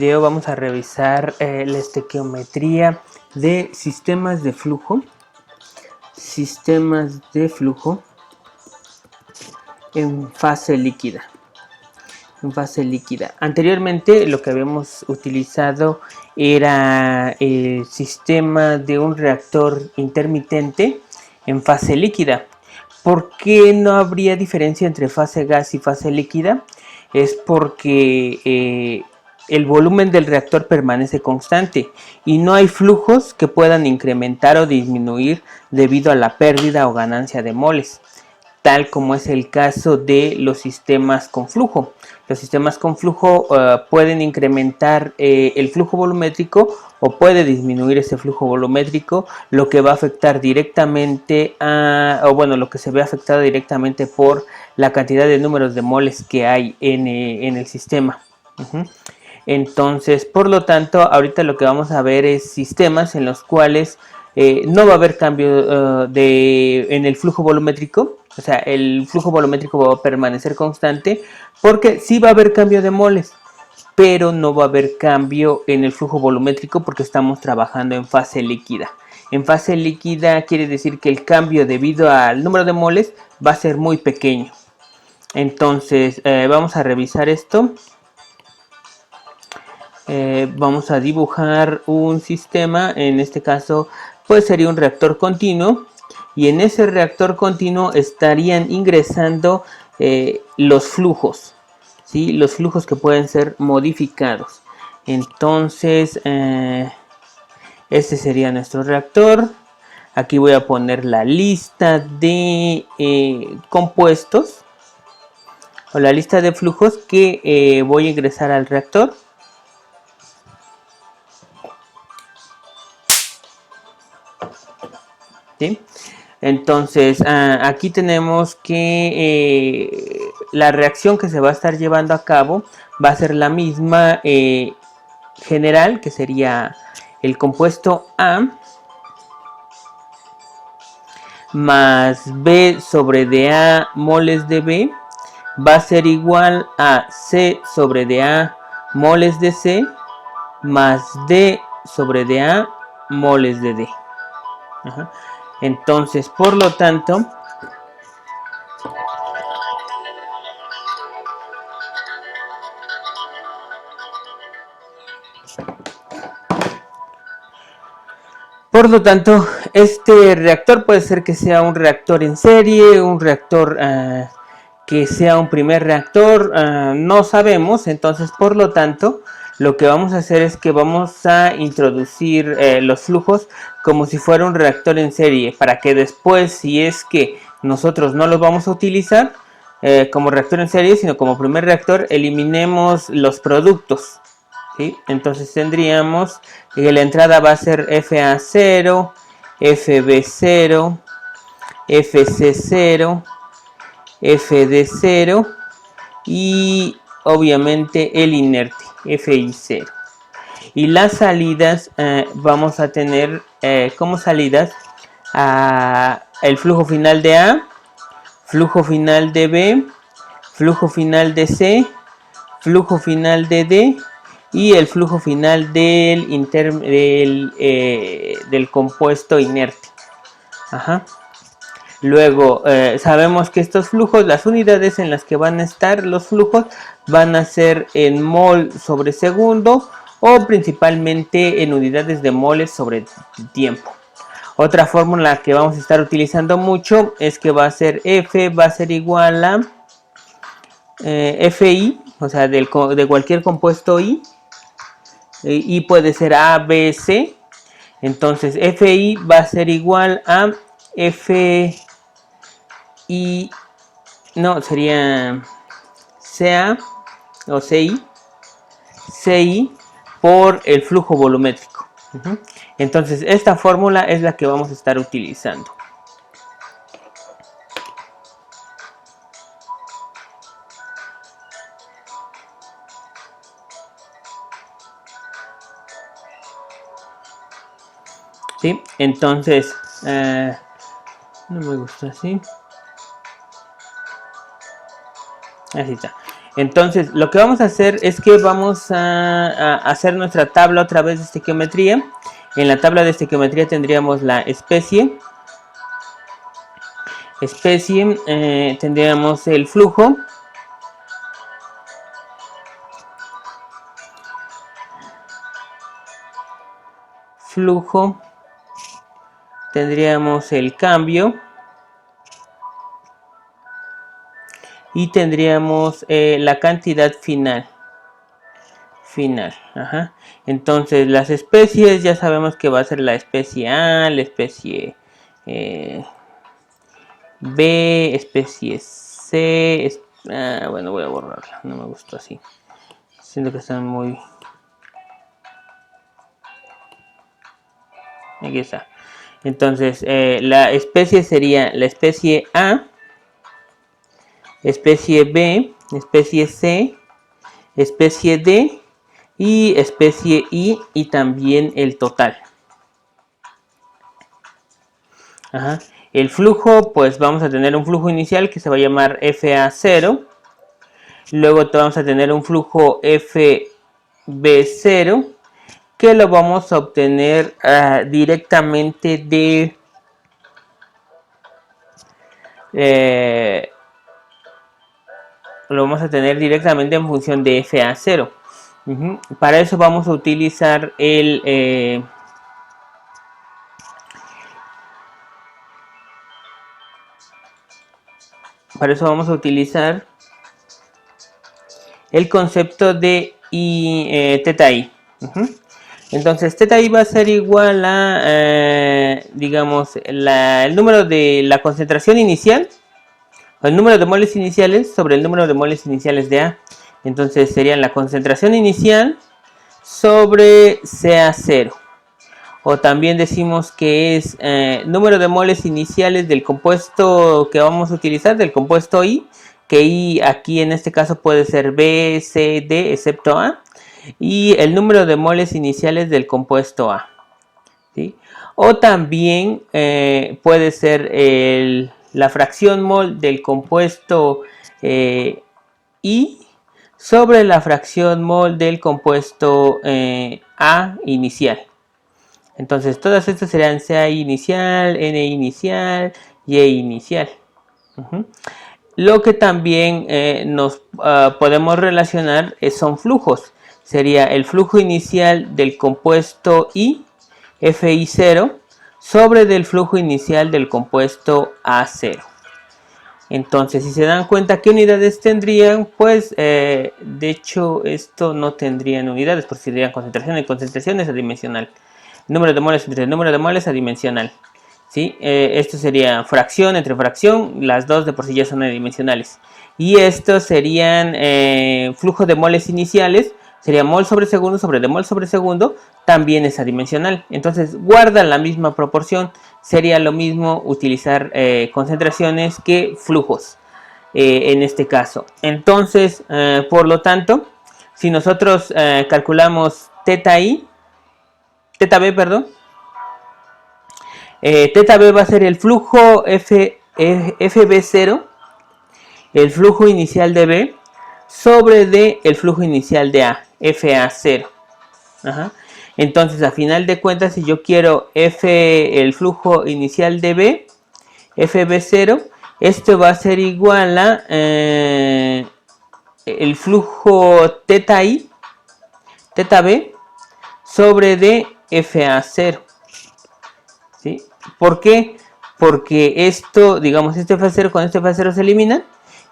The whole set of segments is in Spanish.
Video vamos a revisar la estequiometría de sistemas de flujo en fase líquida. Anteriormente lo que habíamos utilizado era el sistema de un reactor intermitente en fase líquida. ¿Por qué no habría diferencia entre fase gas y fase líquida? Es porque el volumen del reactor permanece constante y no hay flujos que puedan incrementar o disminuir debido a la pérdida o ganancia de moles, tal como es el caso de los sistemas con flujo. Los sistemas con flujo pueden incrementar el flujo volumétrico o puede disminuir ese flujo volumétrico, lo que va a afectar directamente lo que se ve afectado directamente por la cantidad de números de moles que hay en el sistema. Entonces, por lo tanto, ahorita lo que vamos a ver es sistemas en los cuales no va a haber cambio en el flujo volumétrico. O sea, el flujo volumétrico va a permanecer constante porque sí va a haber cambio de moles, pero no va a haber cambio en el flujo volumétrico porque estamos trabajando en fase líquida. En fase líquida quiere decir que el cambio debido al número de moles va a ser muy pequeño. Entonces, vamos a revisar esto. Vamos a dibujar un sistema, en este caso pues sería un reactor continuo, y en ese reactor continuo estarían ingresando los flujos, ¿sí? Los flujos que pueden ser modificados. Entonces este sería nuestro reactor. Aquí voy a poner la lista de compuestos o la lista de flujos que voy a ingresar al reactor. ¿Sí? Entonces aquí tenemos que la reacción que se va a estar llevando a cabo va a ser la misma general, que sería el compuesto A más B sobre dA moles de B va a ser igual a C sobre dA moles de C más D sobre dA moles de D. Entonces, por lo tanto, este reactor puede ser que sea un reactor en serie, un reactor que sea un primer reactor, no sabemos. Entonces, por lo tanto, lo que vamos a hacer es que vamos a introducir los flujos como si fuera un reactor en serie, para que después, si es que nosotros no los vamos a utilizar como reactor en serie, sino como primer reactor, eliminemos los productos. ¿Sí? Entonces tendríamos que la entrada va a ser FA0, FB0, FC0, FD0 y obviamente el inerte, FI0. Y las salidas vamos a tener como salidas el flujo final de A, flujo final de B, flujo final de C, flujo final de D y el flujo final del compuesto inerte. Luego sabemos que estos flujos, las unidades en las que van a estar los flujos van a ser en mol sobre segundo o principalmente en unidades de moles sobre tiempo. Otra fórmula que vamos a estar utilizando mucho es que va a ser F va a ser igual a FI, o sea, de cualquier compuesto I, y puede ser A, B, C. Entonces FI va a ser igual a FI, no, sería CA o CI por el flujo volumétrico. Entonces esta fórmula es la que vamos a estar utilizando. ¿Sí? Entonces no me gusta así. Así está. Entonces, lo que vamos a hacer es que vamos a hacer nuestra tabla otra vez de estequiometría. En la tabla de estequiometría tendríamos la especie. Tendríamos el flujo. Tendríamos el cambio. Y tendríamos la cantidad final. Ajá. Entonces las especies ya sabemos que va a ser la especie A, la especie B, especie C. Bueno, voy a borrarla, no me gustó así. Siento que están muy... Aquí está. Entonces la especie sería la especie A, especie B, especie C, especie D y especie I, y también el total. Ajá. El flujo, pues vamos a tener un flujo inicial que se va a llamar FA0. Luego vamos a tener un flujo FB0 que lo vamos a obtener directamente de lo vamos a tener directamente en función de FA0. Para eso vamos a utilizar el concepto de teta i. Entonces teta i va a ser igual a, digamos, el número de la concentración inicial, o el número de moles iniciales sobre el número de moles iniciales de A. Entonces sería la concentración inicial sobre CA0. O también decimos que es número de moles iniciales del compuesto que vamos a utilizar, del compuesto I, que I aquí en este caso puede ser B, C, D, excepto A, y el número de moles iniciales del compuesto A, ¿sí? O también puede ser la fracción mol del compuesto I sobre la fracción mol del compuesto A inicial. Entonces todas estas serían CA inicial, N inicial y E inicial. Lo que también nos podemos relacionar son flujos. Sería el flujo inicial del compuesto I, FI0, sobre del flujo inicial del compuesto A0. Entonces, si se dan cuenta, ¿qué unidades tendrían? Pues, de hecho, esto no tendrían unidades, porque serían concentración, y concentración es adimensional. Número de moles entre número de moles adimensional. ¿Sí? Esto sería fracción entre fracción, las dos de por sí ya son adimensionales. Y estos serían flujo de moles iniciales, sería mol sobre segundo sobre de mol sobre segundo, también es adimensional. Entonces guarda la misma proporción, sería lo mismo utilizar concentraciones que flujos en este caso. Entonces, por lo tanto, si nosotros calculamos teta B, perdón, teta B va a ser el flujo FB0, el flujo inicial de B, sobre de el flujo inicial de A, FA0. Ajá. Entonces, a final de cuentas, si yo quiero el flujo inicial de B, FB0, esto va a ser igual a el flujo teta B, sobre de FA0. ¿Sí? ¿Por qué? Porque esto, digamos, este F0 con este F0 se eliminan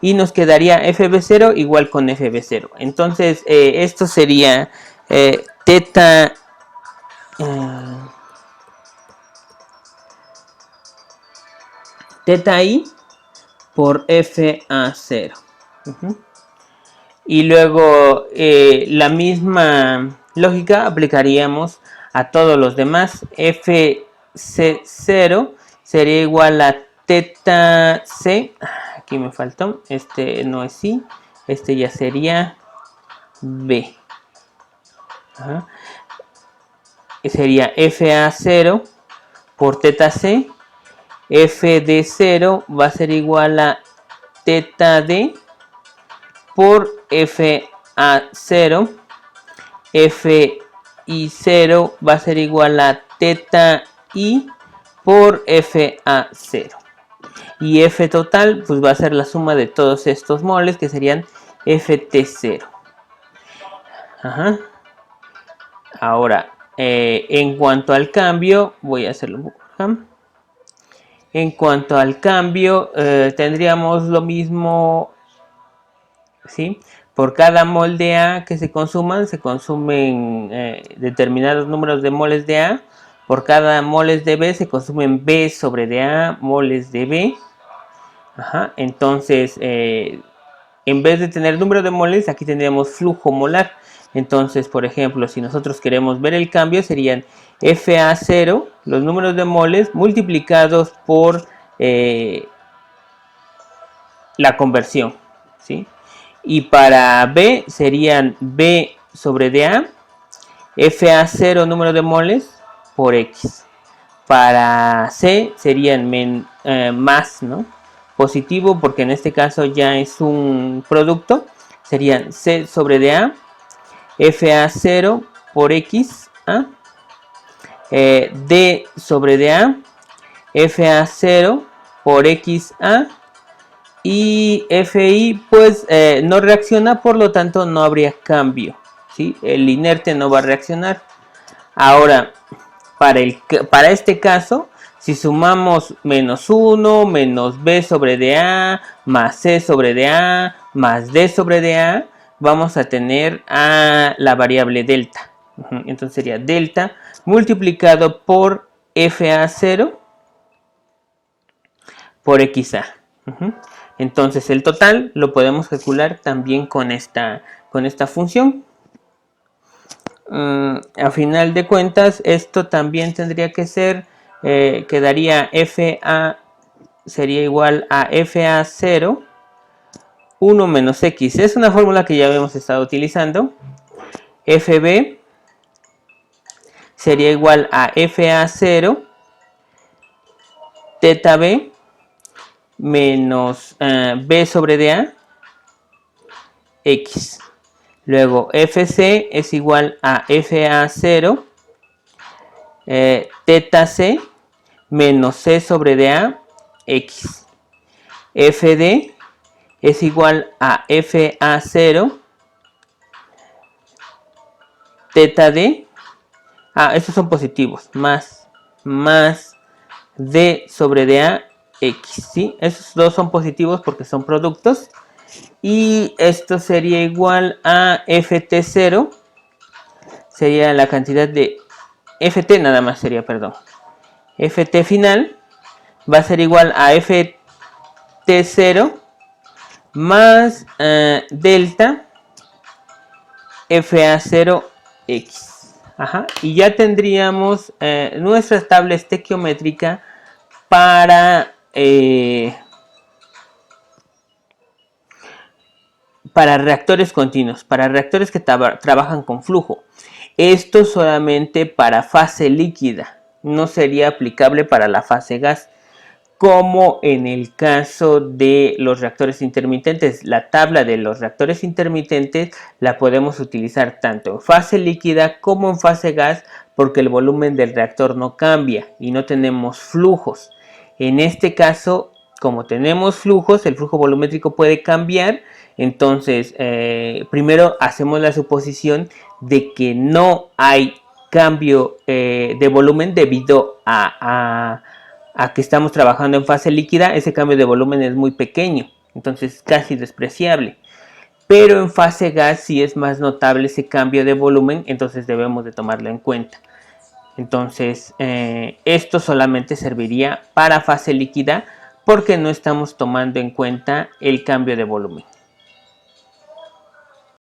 y nos quedaría FB0 igual con FB0. Entonces, esto sería teta I por FA0. Y luego la misma lógica aplicaríamos a todos los demás. FC0 sería igual a teta C. Aquí me faltó. Este no es I. Este ya sería B. Ajá. Sería FA0 por teta C. FD0 va a ser igual a teta D por FA0. FI0 va a ser igual a teta I por FA0. Y F total pues va a ser la suma de todos estos moles, que serían FT0. Ajá. Ahora, en cuanto al cambio, voy a hacerlo un poco acá. En cuanto al cambio, tendríamos lo mismo, ¿sí? Por cada mol de A que se consumen determinados números de moles de A. Por cada moles de B se consumen B sobre de A moles de B. Ajá. Entonces, en vez de tener número de moles, aquí tendríamos flujo molar. Entonces, por ejemplo, si nosotros queremos ver el cambio, serían FA0, los números de moles, multiplicados por la conversión, ¿sí? Y para B serían B sobre DA, FA0 número de moles por X. Para C serían más, ¿no? Positivo, porque en este caso ya es un producto. Serían C sobre DA, FA0 por X, ¿ah? D sobre DA, FA0 por XA. Y FI pues no reacciona, por lo tanto no habría cambio, ¿sí? El inerte no va a reaccionar. Ahora, para este caso, si sumamos menos 1, menos B sobre DA, más C sobre DA, más D sobre DA, vamos a tener a la variable delta. Entonces sería delta multiplicado por FA0 por XA. Entonces el total lo podemos calcular también con esta función. A final de cuentas, esto también tendría que ser, quedaría FA sería igual a FA0 1 menos X. Es una fórmula que ya habíamos estado utilizando. FB sería igual a FA0 teta B menos B sobre DA X. Luego FC es igual a FA0 teta C menos C sobre DA X. FD es igual a FA0 teta D. Estos son positivos. Más D sobre DA X, ¿sí? Esos dos son positivos porque son productos. Y esto sería igual a FT0. Sería la cantidad de FT nada más sería, perdón. FT final va a ser igual a FT0 más delta FA0X. Ajá. Y ya tendríamos nuestra tabla estequiométrica para reactores continuos, para reactores que trabajan con flujo. Esto solamente para fase líquida, no sería aplicable para la fase gas, como en el caso de los reactores intermitentes. La tabla de los reactores intermitentes la podemos utilizar tanto en fase líquida como en fase gas, porque el volumen del reactor no cambia y no tenemos flujos. En este caso, como tenemos flujos, el flujo volumétrico puede cambiar. Entonces, primero hacemos la suposición de que no hay cambio de volumen debido a que estamos trabajando en fase líquida. Ese cambio de volumen es muy pequeño, entonces casi despreciable. Pero en fase gas sí es más notable ese cambio de volumen, entonces debemos de tomarlo en cuenta. Entonces, esto solamente serviría para fase líquida porque no estamos tomando en cuenta el cambio de volumen.